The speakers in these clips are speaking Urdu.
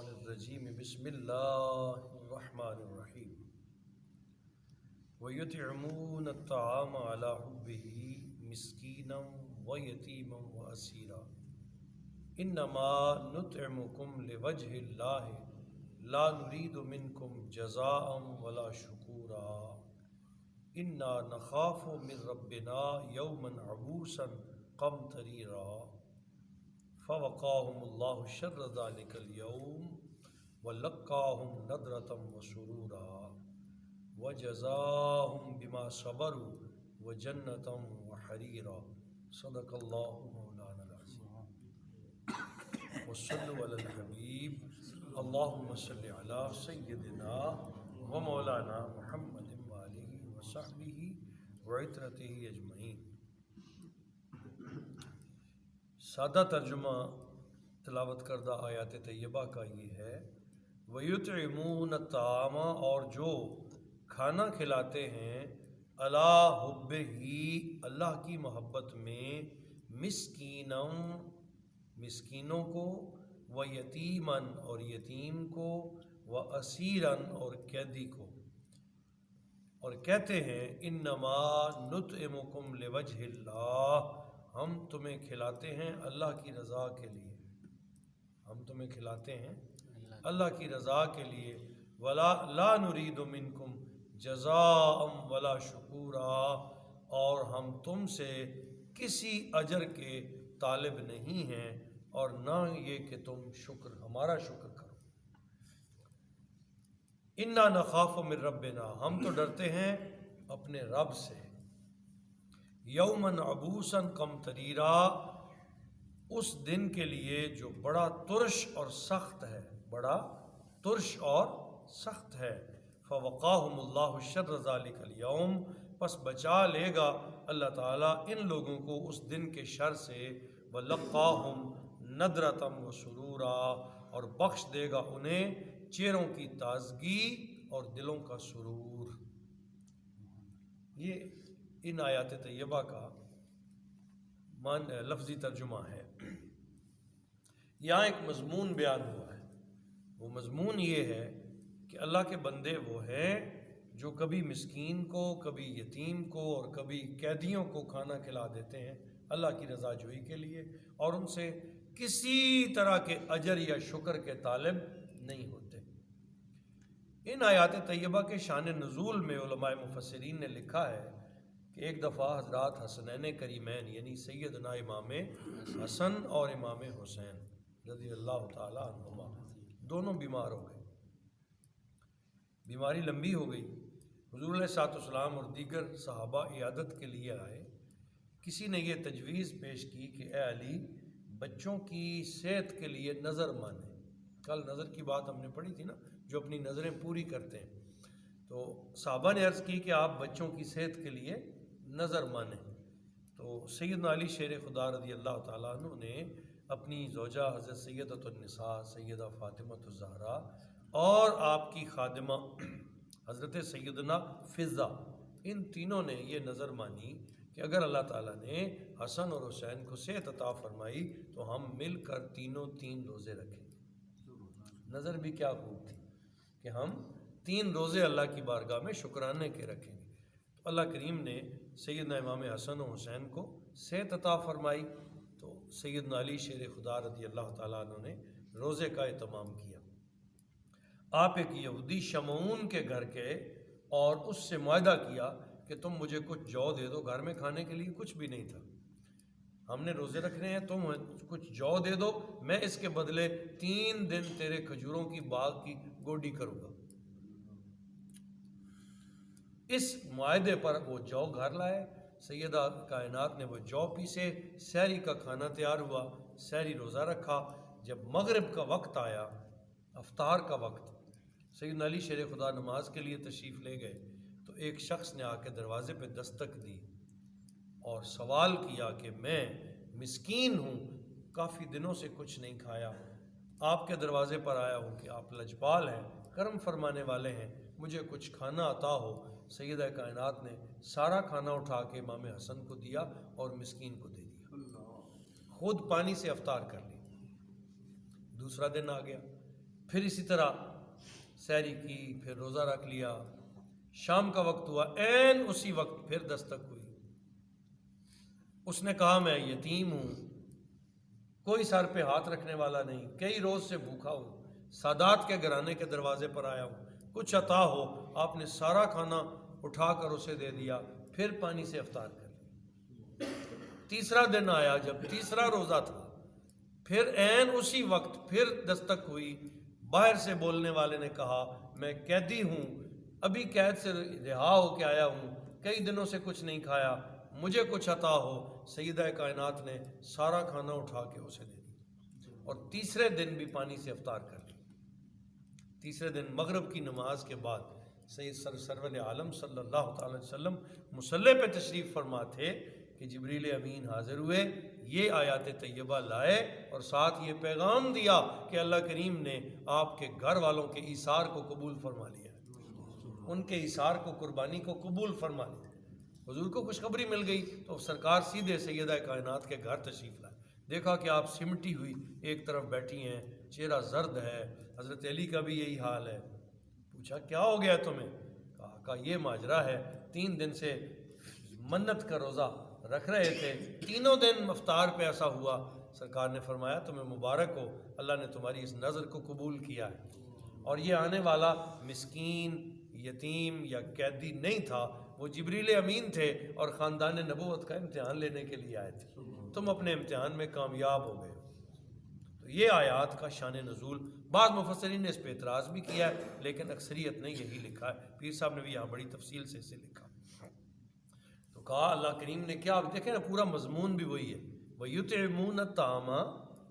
الشیطان الرجیم بسم اللہ الرحمن الرحیم وَيُطْعِمُونَ الطَّعَامَ عَلَى حُبِّهِ مِسْكِينًا وَيَتِيمًا وَأَسِيرًا إِنَّمَا نُطْعِمُكُمْ لِوَجْهِ اللَّهِ لَا نُرِيدُ مِنْكُمْ جَزَاءً وَلَا شُكُورًا إِنَّا نَخَافُ مِنْ رَبِّنَا يَوْمًا عَبُوسًا قَمْطَرِيرًا فَوَقَاهُمُ اللَّهُ شَرَّ ذَلِكَ الْيَوْمِ وَلَقَّاهُمْ نَضْرَةً وَسُرُورًا وَجَزَاهُمْ بِمَا صَبَرُوا وَجَنَّةً وَحَرِيرًا صدق اللہ مولانا العظیم وصلوا علی الحبیب اللہم صلی علی سیدنا و مولانا محمد وآلہ وصحبہ وعترتہ اجمعین۔ سادہ ترجمہ تلاوت کردہ آیات طیبہ کا یہ ہے وَيُطْعِمُونَ الطَّعَامَ، اور جو کھانا کھلاتے ہیں عَلَىٰ حُبِّهِ اللہ کی محبت میں مسکیناً مسکینوں کو وَیتیماً اور یتیم کو وَأَسِیرًا اور قیدی کو، اور کہتے ہیں انما نطعمکم لوجہ اللہ، ہم تمہیں کھلاتے ہیں اللہ کی رضا کے لیے، ہم تمہیں کھلاتے ہیں اللہ کی رضا کے لیے، لا نرید منکم جزاء ولا شکورا، اور ہم تم سے کسی اجر کے طالب نہیں ہیں اور نہ یہ کہ تم ہمارا شکر کرو۔ انا نخاف من ربنا، ہم تو ڈرتے ہیں اپنے رب سے، یومن عبوسا قمطریرا، اس دن کے لیے جو بڑا ترش اور سخت ہے، بڑا ترش اور سخت ہے۔ فوقاہم اللہ شر ذلک الیوم، پس بچا لے گا اللہ تعالیٰ ان لوگوں کو اس دن کے شر سے، ولقاہم نضرۃ وسرورا، اور بخش دے گا انہیں چہروں کی تازگی اور دلوں کا سرور۔ یہ ان آیات طیبہ کا لفظی ترجمہ ہے۔ یہاں ایک مضمون بیان ہوا ہے، وہ مضمون یہ ہے کہ اللہ کے بندے وہ ہیں جو کبھی مسکین کو، کبھی یتیم کو اور کبھی قیدیوں کو کھانا کھلا دیتے ہیں اللہ کی رضا جوئی کے لیے، اور ان سے کسی طرح کے اجر یا شکر کے طالب نہیں ہوتے۔ ان آیات طیبہ کے شان نزول میں علماء مفسرین نے لکھا ہے کہ ایک دفعہ حضرات حسنین کریمین یعنی سیدنا امام حسن اور امام حسین رضی اللہ تعالیٰ عنہما دونوں بیمار ہو گئے، بیماری لمبی ہو گئی۔ حضور علیہ السلام اور دیگر صحابہ عیادت کے لیے آئے۔ کسی نے یہ تجویز پیش کی کہ اے علی، بچوں کی صحت کے لیے نظر مانے۔ کل نظر کی بات ہم نے پڑھی تھی نا، جو اپنی نظریں پوری کرتے ہیں۔ تو صحابہ نے عرض کی کہ آپ بچوں کی صحت کے لیے نظر مانیں۔ تو سیدنا علی شیر خدا رضی اللہ تعالیٰ عنہ نے اپنی زوجہ حضرت سیدۃ النساء سیدہ فاطمۃ الزہرا اور آپ کی خادمہ حضرت سیدنا فضہ، ان تینوں نے یہ نظر مانی کہ اگر اللہ تعالیٰ نے حسن اور حسین کو صحت عطا فرمائی تو ہم مل کر تینوں 3 روزے رکھیں گے۔ نظر بھی کیا خوب تھی کہ ہم 3 روزے اللہ کی بارگاہ میں شکرانے کے رکھیں گے۔ تو اللہ کریم نے سیدنا امام حسن و حسین کو صحت عطا فرمائی، تو سیدنا علی شیر خدا رضی اللہ تعالیٰ عنہ نے روزے کا اہتمام کیا۔ آپ ایک یہودی شمعون کے گھر گئے اور اس سے معاہدہ کیا کہ تم مجھے کچھ جو دے دو، گھر میں کھانے کے لیے کچھ بھی نہیں تھا، ہم نے روزے رکھنے ہیں، تم کچھ جو دے دو، میں اس کے بدلے 3 دن تیرے کھجوروں کی باغ کی گوڈی کروں گا۔ اس معاہدے پر وہ جو گھر لائے، سیدہ کائنات نے وہ جو پیسے، سحری کا کھانا تیار ہوا، سحری روزہ رکھا۔ جب مغرب کا وقت آیا، افطار کا وقت، سیدنا علی شیر خدا نماز کے لیے تشریف لے گئے تو ایک شخص نے آ کے دروازے پہ دستک دی اور سوال کیا کہ میں مسکین ہوں، کافی دنوں سے کچھ نہیں کھایا، آپ کے دروازے پر آیا ہوں کہ آپ لجپال ہیں، کرم فرمانے والے ہیں، مجھے کچھ کھانا عطا ہو۔ سیدہ کائنات نے سارا کھانا اٹھا کے امام حسن کو دیا اور مسکین کو دے دیا، خود پانی سے افطار کر لی۔ دوسرا دن آ گیا، پھر اسی طرح سحری کی، پھر روزہ رکھ لیا، شام کا وقت ہوا، عین اسی وقت پھر دستک ہوئی۔ اس نے کہا میں یتیم ہوں، کوئی سر پہ ہاتھ رکھنے والا نہیں، کئی روز سے بھوکا ہوں، سادات کے گھرانے کے دروازے پر آیا ہوں، کچھ عطا ہو۔ آپ نے سارا کھانا اٹھا کر اسے دے دیا، پھر پانی سے افطار کر لیا۔ تیسرا دن آیا، جب تیسرا روزہ تھا، پھر عین اسی وقت پھر دستک ہوئی۔ باہر سے بولنے والے نے کہا میں قیدی ہوں، ابھی قید سے رہا ہو کے آیا ہوں، کئی دنوں سے کچھ نہیں کھایا، مجھے کچھ عطا ہو۔ سیدہ کائنات نے سارا کھانا اٹھا کے اسے دے دیا، اور تیسرے دن بھی پانی سے افطار کر لی۔ تیسرے دن مغرب کی نماز کے بعد سید سرور عالم صلی اللہ تعالی وسلم مصلی پہ تشریف فرما تھے کہ جبریل امین حاضر ہوئے، یہ آیات طیبہ لائے اور ساتھ یہ پیغام دیا کہ اللہ کریم نے آپ کے گھر والوں کے ایثار کو قبول فرما لیا، ان کے ایثار کو، قربانی کو قبول فرما لیا۔ حضور کو خوشخبری مل گئی تو سرکار سیدھے سیدہ کائنات کے گھر تشریف لائے، دیکھا کہ آپ سمٹی ہوئی ایک طرف بیٹھی ہیں، چہرہ زرد ہے، حضرت علی کا بھی یہی حال ہے۔ پوچھا کیا ہو گیا تمہیں؟ کہا یہ ماجرا ہے، 3 دن سے منت کا روزہ رکھ رہے تھے، تینوں دن افطار پہ ایسا ہوا۔ سرکار نے فرمایا تمہیں مبارک ہو، اللہ نے تمہاری اس نظر کو قبول کیا ہے۔ اور یہ آنے والا مسکین، یتیم یا قیدی نہیں تھا، وہ جبریل امین تھے اور خاندان نبوت کا امتحان لینے کے لیے آئے تھے، تم اپنے امتحان میں کامیاب ہو گئے۔ تو یہ آیات کا شان نزول، بعض مفسرین نے اس پہ اعتراض بھی کیا ہے، لیکن اکثریت نے یہی لکھا ہے، پیر صاحب نے بھی یہاں بڑی تفصیل سے اسے لکھا۔ تو کہا اللہ کریم نے کیا، دیکھیں نا پورا مضمون بھی وہی ہے، وَيُطْعِمُونَ الطَّعَامَ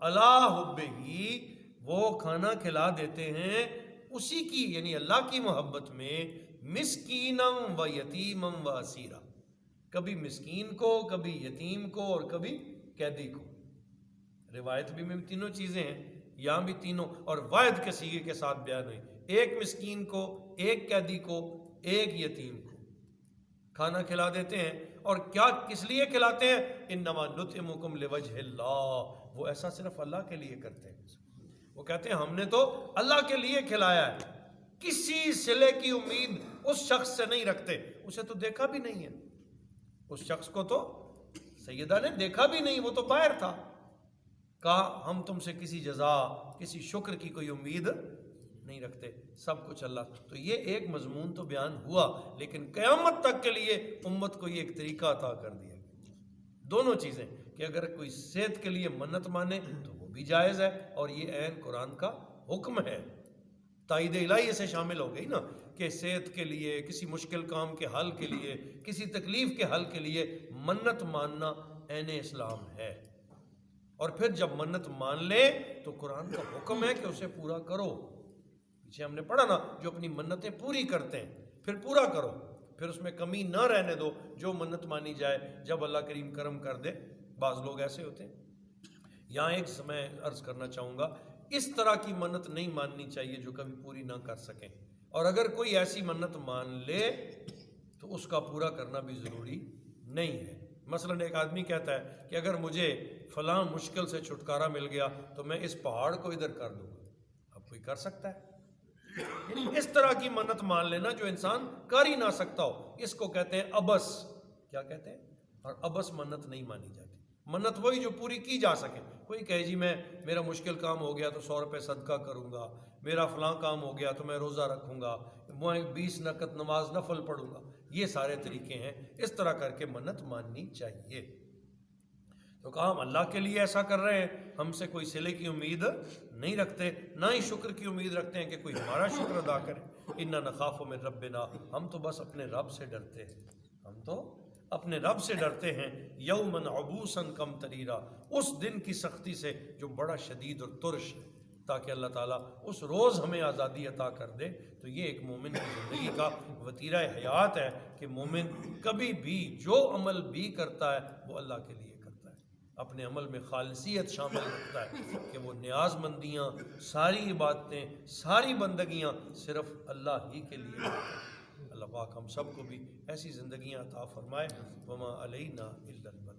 عَلَىٰ حُبِّهِ، وہ کھانا کھلا دیتے ہیں اسی کی، یعنی اللہ کی محبت میں، مسکینم و یتیمم و اسیرا، کبھی مسکین کو، کبھی یتیم کو، اور کبھی قیدی کو۔ روایت بھی میں تینوں چیزیں ہیں، یہاں بھی تینوں، اور واحد کے صیغے کے ساتھ بیان ہوئی، ایک مسکین کو، ایک قیدی کو، ایک یتیم کو کھانا کھلا دیتے ہیں۔ اور کیا کس لیے کھلاتے ہیں؟ انما نطعمکم لوجہ اللہ، وہ ایسا صرف اللہ کے لیے کرتے ہیں۔ وہ کہتے ہیں ہم نے تو اللہ کے لیے کھلایا ہے، کسی صلے کی امید اس شخص سے نہیں رکھتے، اسے تو دیکھا بھی نہیں ہے، اس شخص کو تو سیدہ نے دیکھا بھی نہیں، وہ تو باہر تھا۔ کہا ہم تم سے کسی جزا، کسی شکر کی کوئی امید نہیں رکھتے، سب کچھ اللہ۔ تو یہ ایک مضمون تو بیان ہوا، لیکن قیامت تک کے لیے امت کو یہ ایک طریقہ عطا کر دیا گیا، دونوں چیزیں، کہ اگر کوئی صحت کے لیے منت مانے تو وہ بھی جائز ہے، اور یہ عین قرآن کا حکم ہے، تائید الہی سے شامل ہو گئی نا، کہ صحت کے لیے، کسی مشکل کام کے حل کے لیے، کسی تکلیف کے حل کے لیے منت ماننا عین اسلام ہے۔ اور پھر جب منت مان لے تو قرآن کا حکم ہے کہ اسے پورا کرو۔ پیچھے ہم نے پڑھا نا، جو اپنی منتیں پوری کرتے ہیں پھر پورا کرو، پھر اس میں کمی نہ رہنے دو، جو منت مانی جائے جب اللہ کریم کرم کر دے۔ بعض لوگ ایسے ہوتے ہیں، یہاں ایک میں عرض کرنا چاہوں گا، اس طرح کی منت نہیں ماننی چاہیے جو کبھی پوری نہ کر سکیں، اور اگر کوئی ایسی منت مان لے تو اس کا پورا کرنا بھی ضروری نہیں ہے۔ مثلاً ایک آدمی کہتا ہے کہ اگر مجھے فلاں مشکل سے چھٹکارا مل گیا تو میں اس پہاڑ کو ادھر کر دوں گا، اب کوئی کر سکتا ہے؟ یعنی اس طرح کی منت مان لینا جو انسان کر ہی نہ سکتا ہو، اس کو کہتے ہیں ابس۔ کیا کہتے ہیں؟ اور ابس منت نہیں مانی جاتی، منت وہی جو پوری کی جا سکے۔ کوئی کہے جی میرا مشکل کام ہو گیا تو 100 روپے صدقہ کروں گا، میرا فلاں کام ہو گیا تو میں روزہ رکھوں گا، میں 20 رکعت نماز نفل پڑھوں گا، یہ سارے طریقے ہیں، اس طرح کر کے منت ماننی چاہیے۔ تو کہا ہم اللہ کے لیے ایسا کر رہے ہیں، ہم سے کوئی صلے کی امید نہیں رکھتے، نہ ہی شکر کی امید رکھتے ہیں کہ کوئی ہمارا شکر ادا کرے۔ انا نخاف من ربنا، ہم تو بس اپنے رب سے ڈرتے ہیں، ہم تو اپنے رب سے ڈرتے ہیں۔ یومن عبوسا قمطریرا، اس دن کی سختی سے جو بڑا شدید اور ترش ہے، تاکہ اللہ تعالیٰ اس روز ہمیں آزادی عطا کر دے۔ تو یہ ایک مومن کی زندگی کا وتیرہ حیات ہے کہ مومن کبھی بھی جو عمل بھی کرتا ہے وہ اللہ کے لیے کرتا ہے، اپنے عمل میں خالصیت شامل رکھتا ہے کہ وہ نیاز مندیاں، ساری عبادتیں، ساری بندگیاں صرف اللہ ہی کے لیے کرتا ہے۔ اللہ پاک ہم سب کو بھی ایسی زندگیاں عطا فرمائے۔ وما علینا الا البلاغ۔